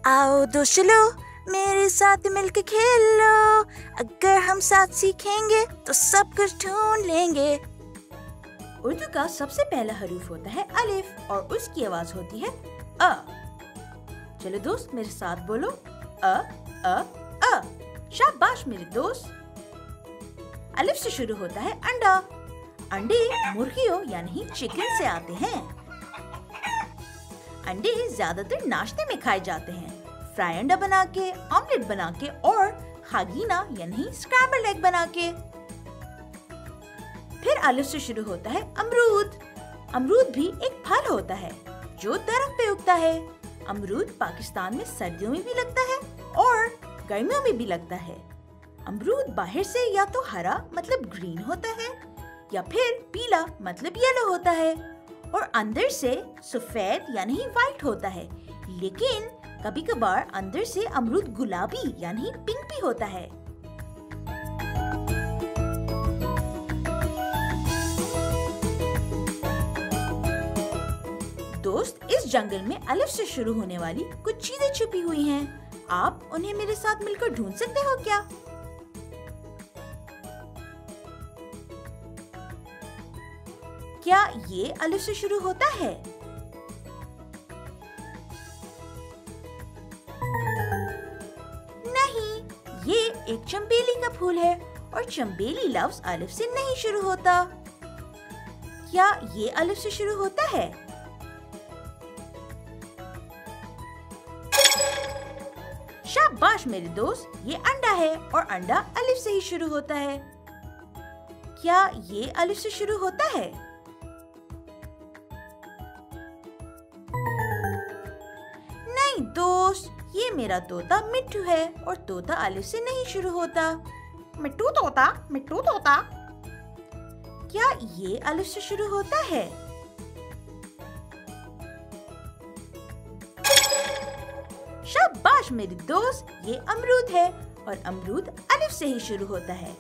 आओ दोस्तों मेरे साथ मिलके खेलो, अगर हम साथ सीखेंगे तो सब कुछ ढूंढ लेंगे। उर्दू का सबसे पहला हरूफ होता है अलिफ और उसकी आवाज होती है अ। चलो दोस्त मेरे साथ बोलो अ अ अ। शाबाश मेरे दोस्त। अलिफ से शुरू होता है अंडा। अंडे मुर्गियों यानी चिकन से आते हैं। अंडे ज्यादातर नाश्ते में खाए जाते हैं, फ्राई अंडा बना के, ऑमलेट बना के और खागीना यानी स्क्रैम्बल्ड एग बना के। फिर अलिफ से शुरू होता है अमरूद। अमरूद भी एक फल होता है जो दरख्त पे उगता है। अमरूद पाकिस्तान में सर्दियों में भी लगता है और गर्मियों में भी लगता है। अमरूद बाहर से या तो हरा मतलब ग्रीन होता है या फिर पीला मतलब येलो होता है और अंदर से सफेद यानी व्हाइट होता है, लेकिन कभी कभार अंदर से अमरूद गुलाबी यानी पिंक भी होता है। दोस्त इस जंगल में अलिफ से शुरू होने वाली कुछ चीजें छुपी हुई हैं। आप उन्हें मेरे साथ मिलकर ढूंढ सकते हो क्या? क्या ये अलिफ से शुरू होता है? नहीं, ये एक चंबेली का फूल है और चंबेली लफ्ज अलिफ से नहीं शुरू होता। क्या ये अलिफ से शुरू होता है? शाबाश मेरे दोस्त, ये अंडा है और अंडा अलिफ से ही शुरू होता है। क्या ये अलिफ से शुरू होता है? नहीं दोस्त, ये मेरा तोता मिट्टू है और तोता अलिफ से नहीं शुरू होता। मिट्टू तोता, मिट्टू तोता। क्या ये अलिफ से शुरू होता है? शाबाश मेरे दोस्त, ये अमरूद है और अमरूद अलिफ से ही शुरू होता है।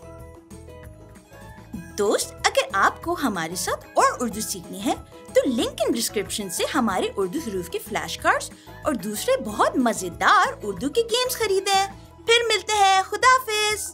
दोस्त अगर आपको हमारे साथ और उर्दू सीखनी है तो लिंक इन डिस्क्रिप्शन से हमारे उर्दू हरूफ के फ्लैश कार्ड्स और दूसरे बहुत मजेदार उर्दू के गेम्स खरीदें। फिर मिलते हैं। खुदा हाफिज।